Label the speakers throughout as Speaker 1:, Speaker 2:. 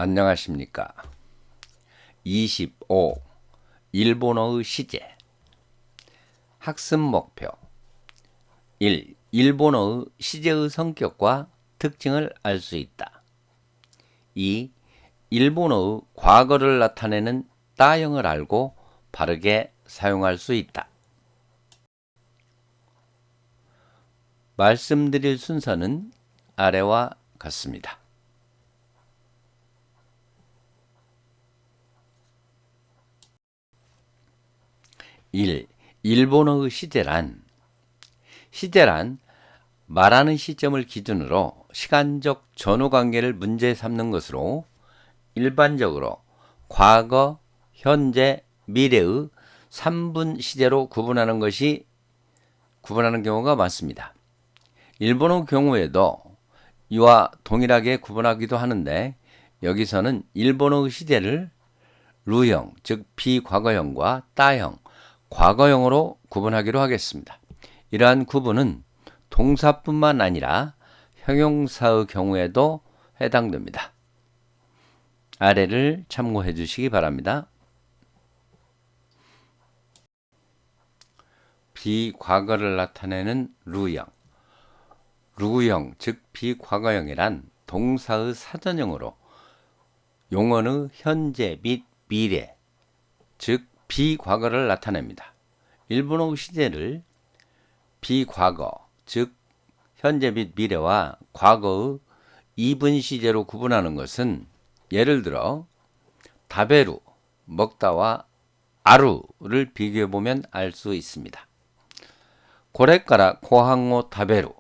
Speaker 1: 안녕하십니까. 25. 일본어의 시제. 학습 목표. 1. 일본어의 시제의 성격과 특징을 알 수 있다. 2. 일본어의 과거를 나타내는 따형을 알고 바르게 사용할 수 있다. 말씀드릴 순서는 아래와 같습니다. 1. 일본어의 시제란 말하는 시점을 기준으로 시간적 전후관계를 문제 삼는 것으로 일반적으로 과거, 현재, 미래의 3분 시제로 구분하는 경우가 많습니다. 일본어 경우에도 이와 동일하게 구분하기도 하는데 여기서는 일본어의 시제를 루형, 즉 비과거형과 따형, 과거형으로 구분하기로 하겠습니다. 이러한 구분은 동사뿐만 아니라 형용사의 경우에도 해당됩니다. 아래를 참고해 주시기 바랍니다. 비과거를 나타내는 루형, 즉 비과거형이란 동사의 사전형으로 용언의 현재 및 미래, 즉 비과거를 나타냅니다. 일본어 시제를 비과거, 즉 현재 및 미래와 과거의 2분 시제로 구분하는 것은 예를 들어 다베루, 먹다와 아루를 비교해보면 알 수 있습니다. 고레까라 고항오 다베루,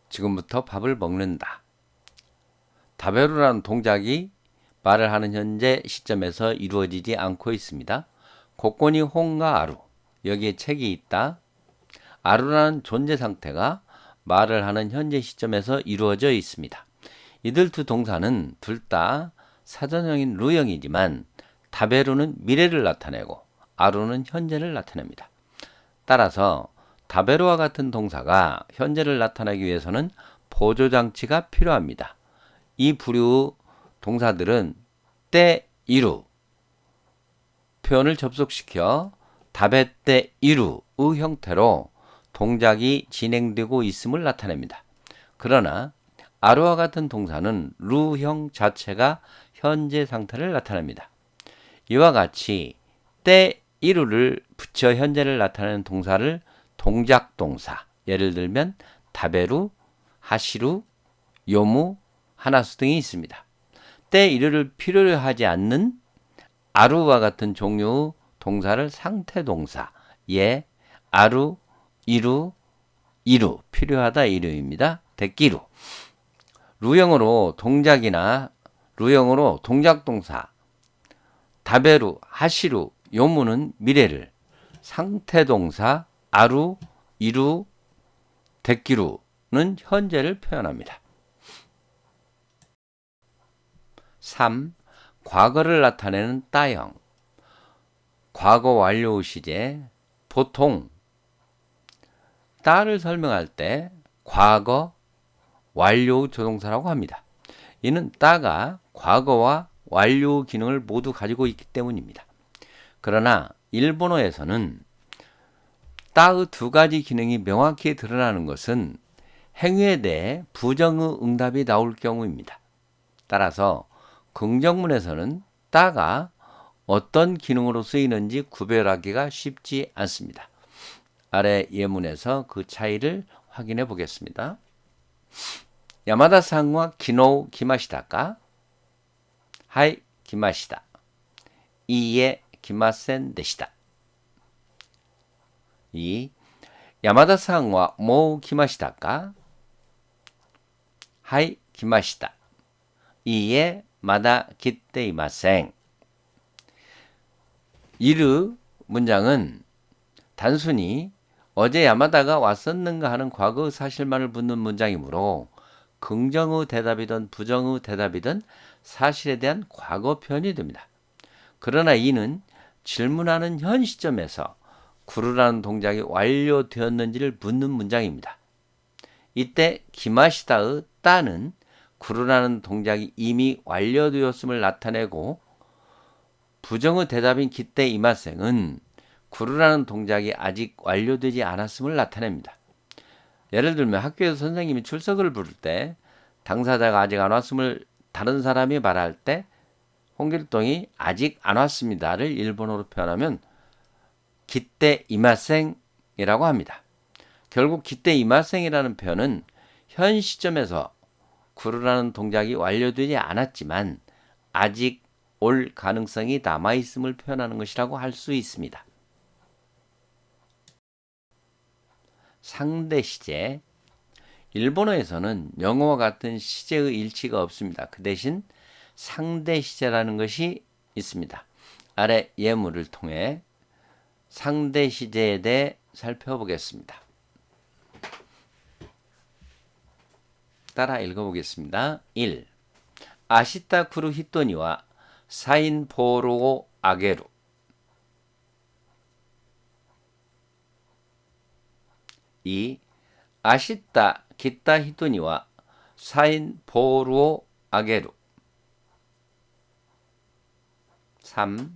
Speaker 1: 지금부터 밥을 먹는다. 다베루라는 동작이 말을 하는 현재 시점에서 이루어지지 않고 있습니다. 고코니 혼가 아루, 여기에 책이 있다. 아루라는 존재 상태가 말을 하는 현재 시점에서 이루어져 있습니다. 이들 두 동사는 둘 다 사전형인 루형이지만 다베루는 미래를 나타내고 아루는 현재를 나타냅니다. 따라서 다베루와 같은 동사가 현재를 나타내기 위해서는 보조장치가 필요합니다. 이 부류 동사들은 때 이루 표현을 접속시켜 다베 때 이루의 형태로 동작이 진행되고 있음을 나타냅니다. 그러나 아루와 같은 동사는 루형 자체가 현재 상태를 나타냅니다. 이와 같이 때 이루를 붙여 현재를 나타내는 동사를 동작동사, 예를 들면 다베루, 하시루, 요무, 하나수 등이 있습니다. 때 이루를 필요로 하지 않는 아루와 같은 종류의 동사를 상태동사, 예, 아루, 이루, 필요하다 이루입니다. 데끼루. 루형으로 동작동사, 다베루, 하시루, 요무는 미래를, 상태동사, 아루, 이루, 데끼루는 현재를 표현합니다. 3. 과거를 나타내는 따형. 과거 완료 시제, 보통 따를 설명할 때 과거 완료 조동사라고 합니다. 이는 따가 과거와 완료 기능을 모두 가지고 있기 때문입니다. 그러나 일본어에서는 따의 두 가지 기능이 명확히 드러나는 것은 행위에 대해 부정의 응답이 나올 경우입니다. 따라서 긍정문에서는 따가 어떤 기능으로 쓰이는지 구별하기가 쉽지 않습니다. 아래 예문에서 그 차이를 확인해 보겠습니다. 야마다さんは 昨日来ましたか? はい、来ました。いいえ、来ませんでした。2. 山田さんはもう来ましたか? はい、来ました。いいえ、まだ来ていません。 이르 문장은 단순히 어제 야마다가 왔었는가 하는 과거 사실만을 묻는 문장이므로 긍정의 대답이든 부정의 대답이든 사실에 대한 과거 표현이 됩니다. 그러나 이는 질문하는 현 시점에서 구르라는 동작이 완료되었는지를 묻는 문장입니다. 이때 기마시다의 따는 구르라는 동작이 이미 완료되었음을 나타내고, 부정의 대답인 기때 이마생은 구르라는 동작이 아직 완료되지 않았음을 나타냅니다. 예를 들면 학교에서 선생님이 출석을 부를 때 당사자가 아직 안 왔음을 다른 사람이 말할 때 홍길동이 아직 안 왔습니다를 일본어로 표현하면 기때 이마생이라고 합니다. 결국 기때 이마생이라는 표현은 현 시점에서 구르라는 동작이 완료되지 않았지만 아직 올 가능성이 남아있음을 표현하는 것이라고 할 수 있습니다. 상대 시제. 일본어에서는 영어와 같은 시제의 일치가 없습니다. 그 대신 상대 시제라는 것이 있습니다. 아래 예문을 통해 상대 시제에 대해 살펴보겠습니다. 따라 읽어보겠습니다. 1. 아시타 쿠루 히토니와 사인 보로 아게루. 2. 아시타 기타 히토니와 사인 보로 아게루. 3.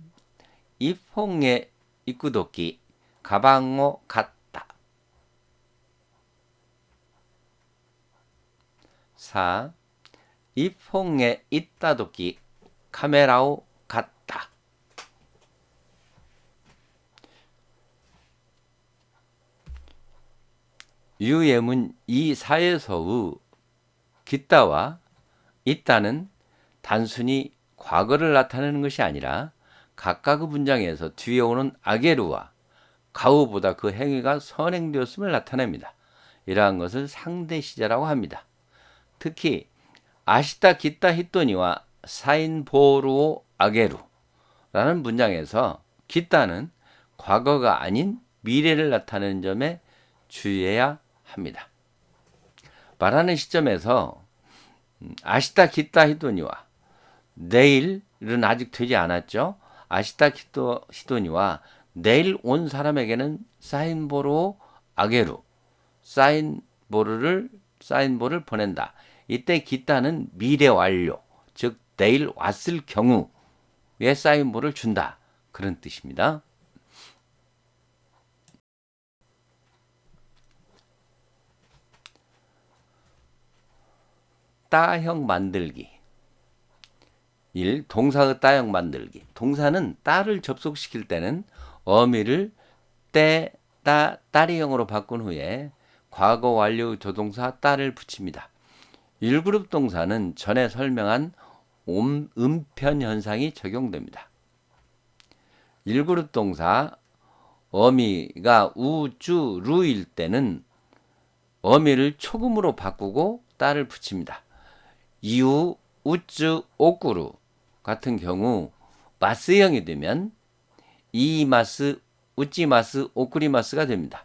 Speaker 1: 이퐁에 이쿠도키 가방を買った。 4. 이퐁에 있다時カメラを買った。 유예문 이 사에서의 기타와 있다는 단순히 과거를 나타내는 것이 아니라 각각의 문장에서 뒤에 오는 아게루와 가우보다 그 행위가 선행되었음을 나타냅니다. 이러한 것을 상대 시제라고 합니다. 특히 아시타 기타 히토니와 사인 보루오 아게루라는 문장에서 기타는 과거가 아닌 미래를 나타내는 점에 주의해야 합니다. 말하는 시점에서 아시타 기타 히토니와 내일은 아직 되지 않았죠. 아시타 히토니와 내일 온 사람에게는 사인보로 아게루, 사인보를 보낸다. 이때 기타는 미래 완료, 즉 내일 왔을 경우에 사인보를 준다. 그런 뜻입니다. 따형 만들기. 1. 동사의 따형 만들기. 동사는 따를 접속시킬 때는 어미를 때, 따, 따리형으로 바꾼 후에 과거 완료 조동사 따를 붙입니다. 1그룹 동사는 전에 설명한 음편 현상이 적용됩니다. 1그룹 동사 어미가 우쭈 루일 때는 어미를 초금으로 바꾸고 따를 붙입니다. 이우 우쭈 오꾸루 같은 경우 마스형이 되면 이마스 우찌마스 오꾸리마스가 됩니다.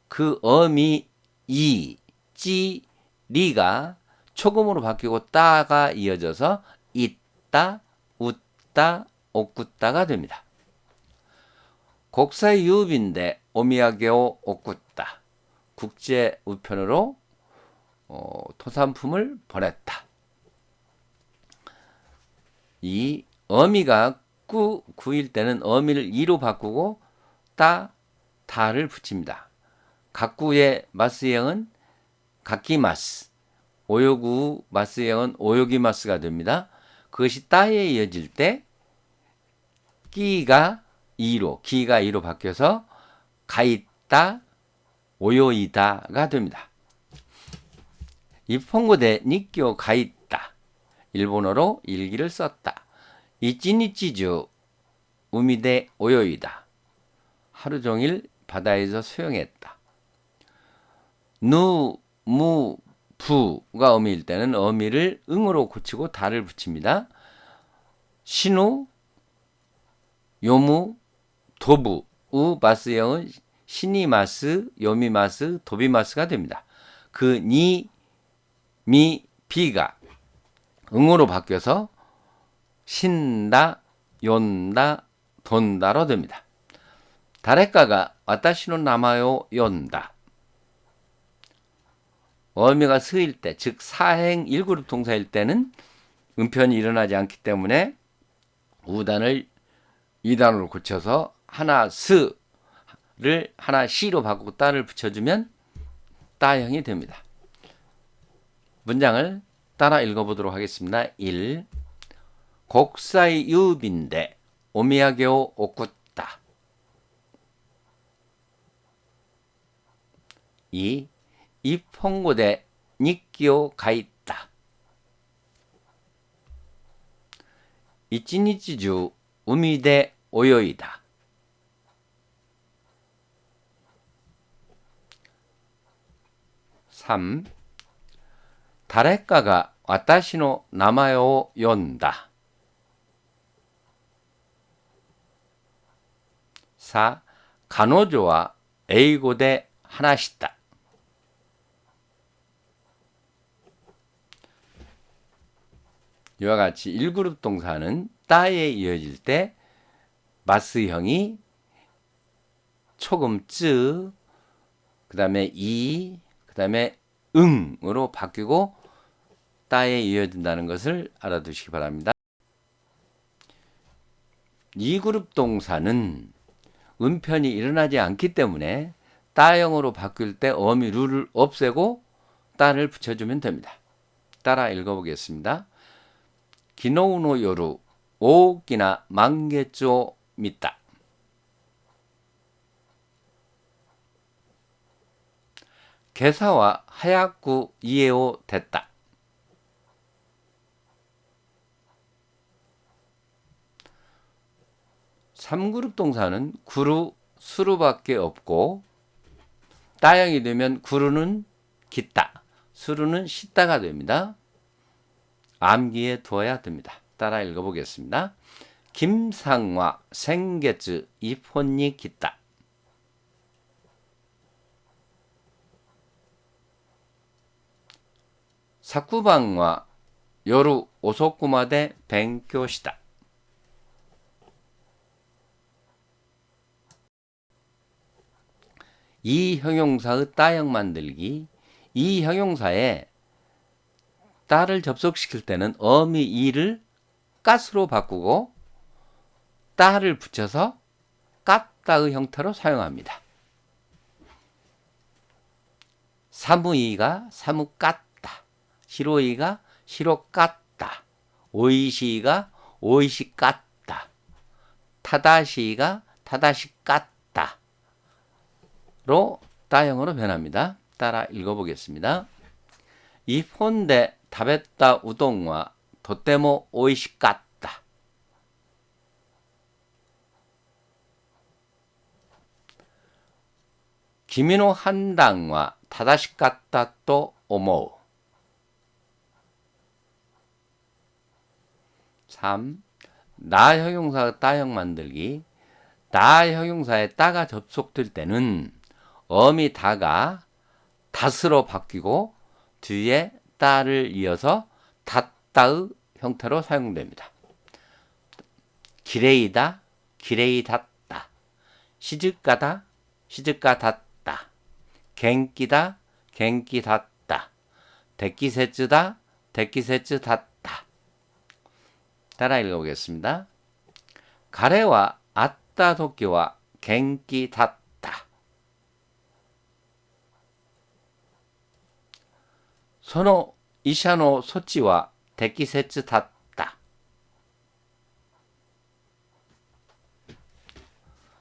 Speaker 1: 그 어미 이, 찌, 리가 초금으로 바뀌고 따가 이어져서 있다, 웃다, 오꾸따가 됩니다. 국사의 유업인데 오미야게오 오꾸따. 국제 우편으로 토산품을 보냈다. 이 어미가 구일 때는 어미를 이로 바꾸고 다를 붙입니다. 각구의 마스형은 각기마스, 오요구 마스형은 오요기마스가 됩니다. 그것이 따에 이어질 때 기가 이로 바뀌어서 가있다, 오요이다가 됩니다. 이폰고대 니쿄 가있다. 일본어로 일기를 썼다. 이치니치주 우미데 오요이다. 하루 종일 바다에서 수영했다. 누, 무, 부가 어미일 때는 어미를 응으로 고치고 다를 붙입니다. 신우, 요무, 도부, 우 마스형은 시니마스, 요미마스, 도비마스가 됩니다. 그 니, 미, 비가 응으로 바뀌어서 신다, 연다, 돈다로 됩니다. 다레카가 와타시노 나마요 연다. 어미가 스일 때, 즉 사행 1그룹 동사일 때는 음편이 일어나지 않기 때문에 우단을 2단으로 고쳐서 하나 스를 하나 시로 바꾸고 따를 붙여주면 따형이 됩니다. 문장을 따라 읽어보도록 하겠습니다. 1. 곡사이 유빈데 오미야게오 오쿠다. 2. 이폰고대 니키오 가이다. 一日中海で泳いだ。 3. 誰かが私の名前を呼んだ。 4. 彼女は英語で話した。 이와 같이 1그룹 동사는 따에 이어질 때 마스형이 초금 쯔, 그 다음에 이, 그 다음에 응으로 바뀌고 따에 이어진다는 것을 알아두시기 바랍니다. 2그룹 동사는 음편이 일어나지 않기 때문에 따형으로 바뀔 때 어미 룰을 없애고 따를 붙여주면 됩니다. 따라 읽어보겠습니다. 昨日の夜、大きな満月を見た。 今朝は早く家を出た。 3그룹 동사는 구루, 수루밖에 없고 따형이 되면 구루는 기다, 수루는 씻다가 됩니다. 암기에 두어야 됩니다. 따라 읽어보겠습니다. 김상화 생게츠 이폰이 기다. 사쿠방와 요루 오소쿠마데 벤교시다. 이 형용사의 따형 만들기. 이 형용사에 따를 접속시킬 때는 어미 이를 갓으로 바꾸고 따를 붙여서 깠다의 형태로 사용합니다. 사무이가 사무 깠다, 시로이가 시로 깠다, 오이시가 오이시 깠다, 타다시가 타다시 깠다로 따형으로 변합니다. 따라 읽어보겠습니다. 이 폰데 타베타 우동와 도테모 오이시깠다. 기미노 한당와 타다시깠다 또 오모우. 3. 나 형용사 따형 만들기. 나 형용사에 따가 접속될 때는 어미 다가 닷으로 바뀌고 뒤에 따를 이어서 닷다의 형태로 사용됩니다. 기레이다, 기레이닷다, 시즈까다, 시즈까닷다, 갱끼다, 갱끼닷다, 데끼세츠다, 데끼세츠닷다. 따라 읽어보겠습니다. 가레와 아따 도끼와 갱끼닷다. 소노 이샤노 소치와 데키세츠닷다.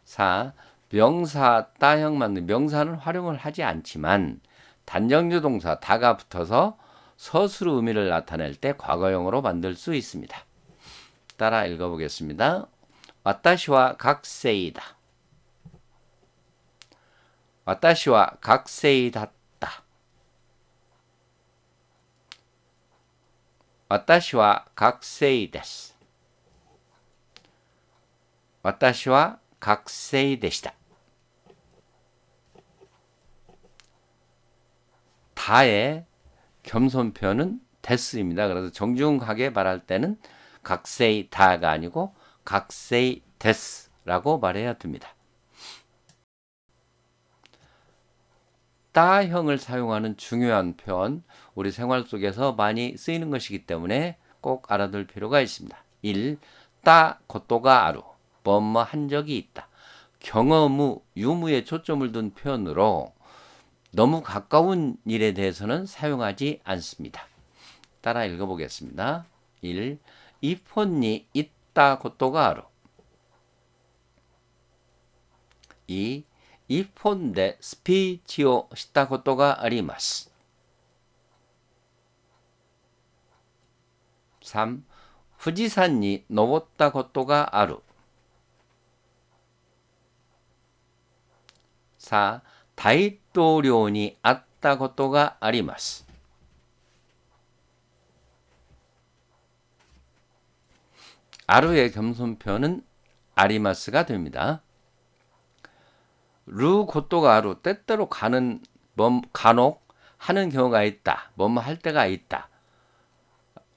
Speaker 1: 4. 명사 따형 만든 명사는 활용을 하지 않지만 단정주 동사 다가 붙어서 서술의 의미를 나타낼 때 과거형으로 만들 수 있습니다. 따라 읽어보겠습니다. 와타시와 각세이다. 와타시와 각세이다. 私は学生です。私は学生でした。 다의 겸손표는 데스입니다. 그래서 정중하게 말할 때는 각세이 다가 아니고 각세이 데스라고 말해야 됩니다. 따형을 사용하는 중요한 표현, 우리 생활 속에서 많이 쓰이는 것이기 때문에 꼭 알아둘 필요가 있습니다. 1. 따 고또가 아루, 뭐뭐 한 적이 있다. 경어무, 유무에 초점을 둔 표현으로 너무 가까운 일에 대해서는 사용하지 않습니다. 따라 읽어보겠습니다. 1. 이 폰이 있다 고또가 아루. 2. 이 폰でスピーチをしたことがあります。 3. 富士山に登ったことがある。 4. 大統領に会ったことがあります。 아루의 겸손표는 아리마스가 됩니다. 루 고또가 아루, 때때로 가는 간혹 하는 경우가 있다. 뭐뭐 할 때가 있다.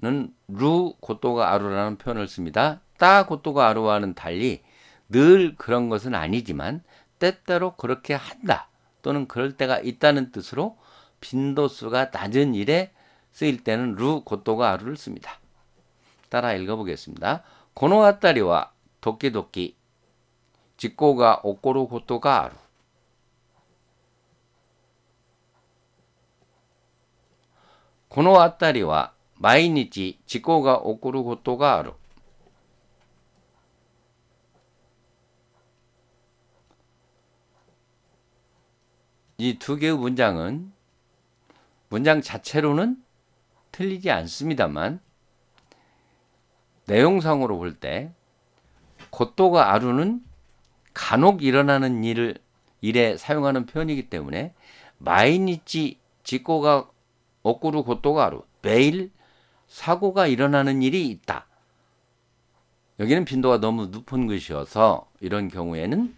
Speaker 1: 는 루 고또가 아루라는 표현을 씁니다. 따 고또가 아루와는 달리 늘 그런 것은 아니지만 때때로 그렇게 한다 또는 그럴 때가 있다는 뜻으로 빈도수가 낮은 일에 쓰일 때는 루 고또가 아루를 씁니다. 따라 읽어보겠습니다. 고노 아따리와 도끼도끼 직고가 오꼬루 고또가 아루. 고노 아따리와 마이니치 직고가 오꼬루 고또가 아루. 이 두 개의 문장은 문장 자체로는 틀리지 않습니다만 내용상으로 볼 때 고또가 아루는 간혹 일어나는 일에 사용하는 표현이기 때문에 마이니치 직고가 오꾸루 고또가 아루, 매일 사고가 일어나는 일이 있다. 여기는 빈도가 너무 높은 것이어서 이런 경우에는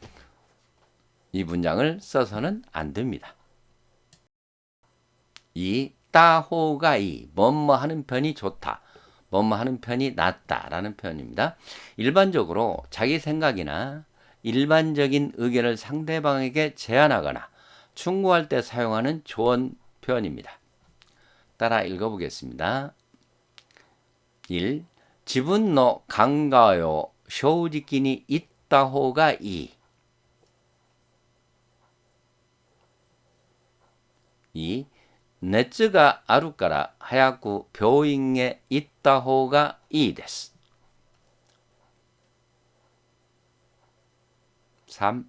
Speaker 1: 이 문장을 써서는 안 됩니다. 2. 따호가 이, 뭐뭐 하는 편이 좋다. 뭐뭐 하는 편이 낫다 라는 표현입니다. 일반적으로 자기 생각이나 일반적인 의견을 상대방에게 제안하거나 충고할 때 사용하는 조언 표현입니다. 따라 읽어보겠습니다. 1. 自分の考えを正直に言った方がいい。 2. 熱があるから早く病院へ行った方がいいです。 3.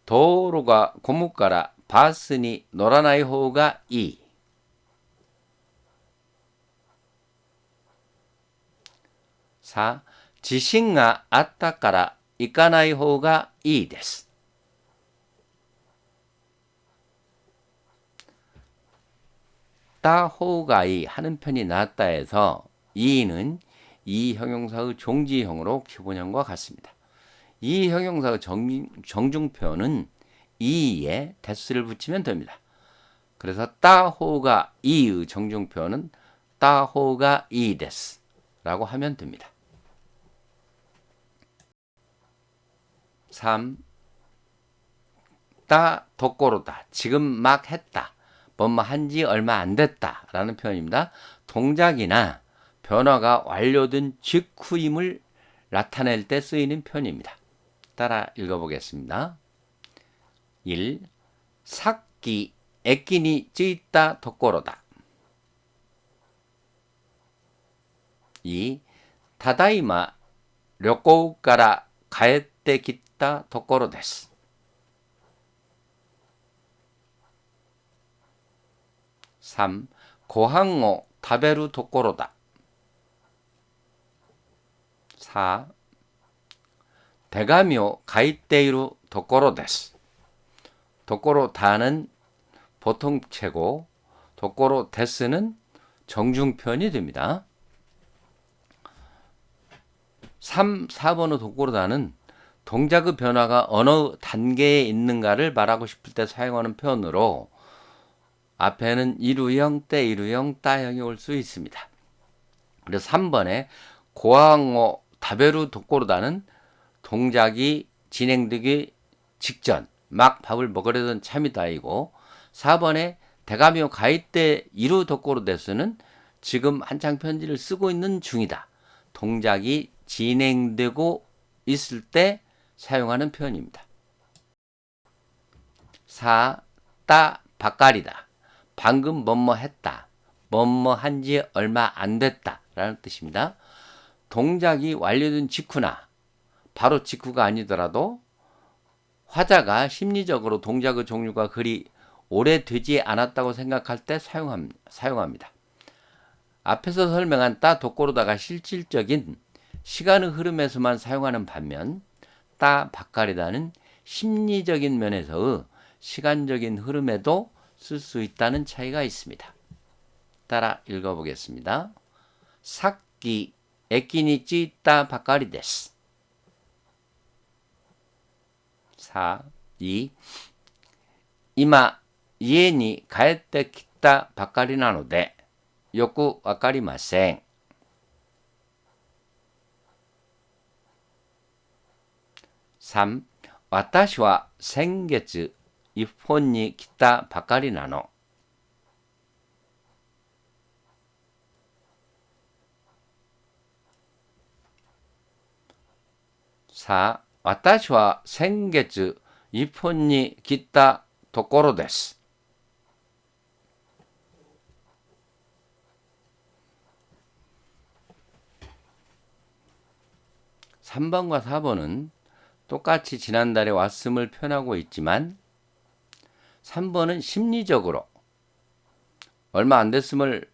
Speaker 1: 道路が混むからバスに乗らない方がいい。 4. 地震があったから行かない方がいいです。 따호가이 하는 편이 낫다 해서 이는 이 형용사의 종지형으로 기본형과 같습니다. 이 형용사의 정중표는 이에 데스를 붙이면 됩니다. 그래서 따호가 이의 정중표는 따호가 이 데스 라고 하면 됩니다. 3. 따 도꼬로다, 지금 막 했다. 뭐뭐 한지 얼마 안 됐다 라는 표현입니다. 동작이나 변화가 완료된 직후임을 나타낼 때 쓰이는 표현입니다. 따라 읽어보겠습니다. 1. さっき駅に着いたところだ。 2. ただいま旅行から帰ってきたところです。 3. ご飯を食べるところだ。 4. 手紙を書いているところです。 도코로 다는 보통체고 도코로 데스는 정중편이 됩니다. 3, 4번의 도코로 다는 동작의 변화가 어느 단계에 있는가를 말하고 싶을 때 사용하는 표현으로 앞에는 이루형, 때이루형, 따형이 올 수 있습니다. 그래서 3번에 고항오 다베루 도꼬르다는 동작이 진행되기 직전 막 밥을 먹으려던 참이다이고 4번에 대가미오 가이때 이루 도코로 데스는 지금 한창 편지를 쓰고 있는 중이다. 동작이 진행되고 있을 때 사용하는 표현입니다. 4. 따 바까리다. 방금 뭐뭐 했다. 뭐뭐 한지 얼마 안 됐다. 라는 뜻입니다. 동작이 완료된 직후나 바로 직후가 아니더라도 화자가 심리적으로 동작의 종류가 그리 오래되지 않았다고 생각할 때 사용합니다. 앞에서 설명한 따 도꼬로다가 실질적인 시간의 흐름에서만 사용하는 반면 따 바까리다는 심리적인 면에서의 시간적인 흐름에도 쓸 수 있다는 차이가 있습니다. 따라 읽어보겠습니다. 사끼 에키니치 따 바까리 데스. 4, 2. 今家に帰ってきたばかりなのでよくわかりません。3. 私は先月日本に来たばかりなの。4. 私は先月日本に来たところです。3번과 4번은 똑같이 지난달에 왔음을 표현하고 있지만 3번은 심리적으로 얼마 안 됐음을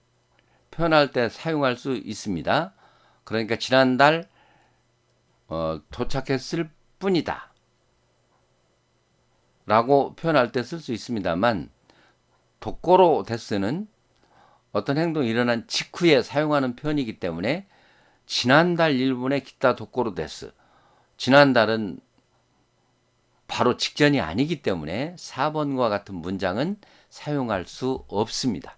Speaker 1: 표현할 때 사용할 수 있습니다. 그러니까 지난달 도착했을 뿐이다 라고 표현할 때 쓸 수 있습니다만 도코로 데스는 어떤 행동이 일어난 직후에 사용하는 표현이기 때문에 지난달 1분에 기타 도코로 데스, 지난달은 바로 직전이 아니기 때문에 4번과 같은 문장은 사용할 수 없습니다.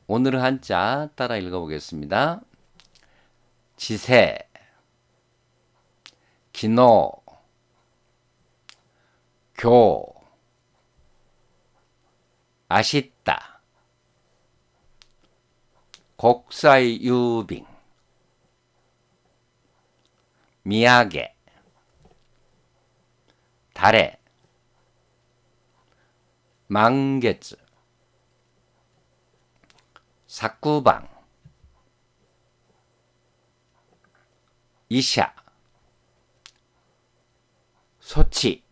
Speaker 1: 오늘의 한자 따라 읽어보겠습니다. 지세, 기노, 교, 아시다, 국사이 유빙, 미야게, 달에, 망게츠, 사쿠방, 이샤, 소치,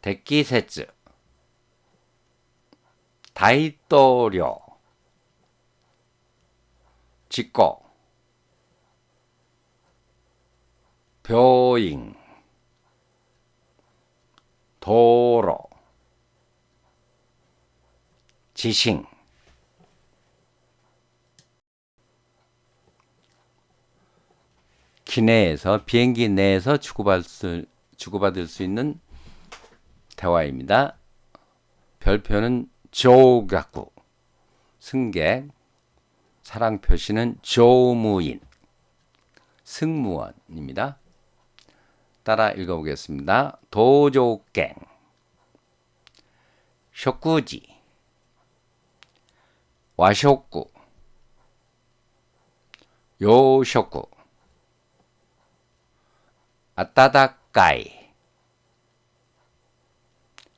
Speaker 1: 대기세츠, 다이토료, 직고, 벼잉, 도로, 지싱. 기내에서 비행기 내에서 주고받을 수 있는 대화입니다. 별표는 조가쿠, 승객, 사랑 표시는 조무인, 승무원입니다. 따라 읽어보겠습니다. 도조갱, 쇼쿠지, 와쇼쿠, 요쇼쿠, 아따다까이,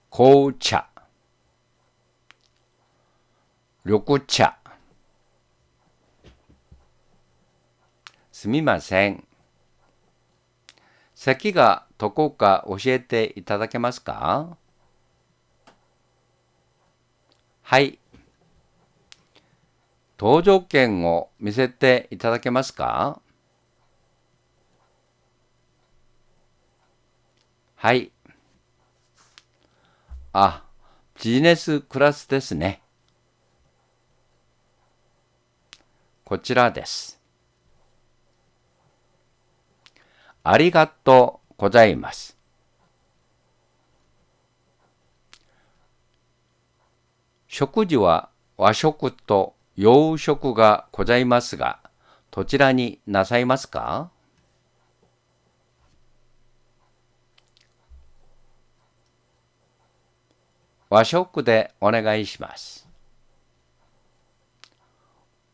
Speaker 1: 고차, 료쿠차, 스미마셍. 席がどこか教えていただけますか？はい。搭乗券を見せていただけますか？はい。あ、ビジネスクラスですね。こちらです。ありがとうございます。食事は和食と洋食がございますが、どちらになさいますか？和食でお願いします。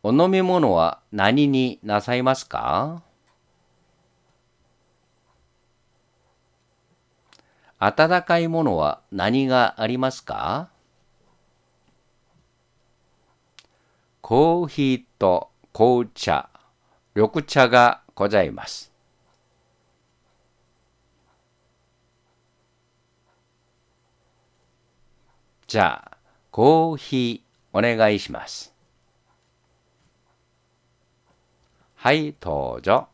Speaker 1: お飲み物は何になさいますか？温かいものは何がありますか？コーヒーと紅茶、緑茶がございます。じゃあ、コーヒーお願いします。はい、どうぞ。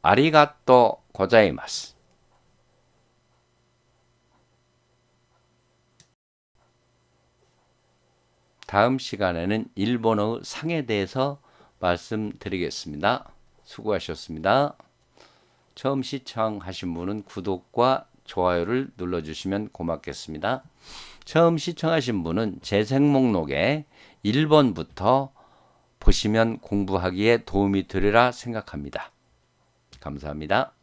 Speaker 1: ありがとうございます。다음 시간에는 일본어의 상에 대해서 말씀드리겠습니다. 수고하셨습니다. 처음 시청하신 분은 구독과 좋아요를 눌러주시면 고맙겠습니다. 처음 시청하신 분은 재생 목록에 1번부터 보시면 공부하기에 도움이 되리라 생각합니다. 감사합니다.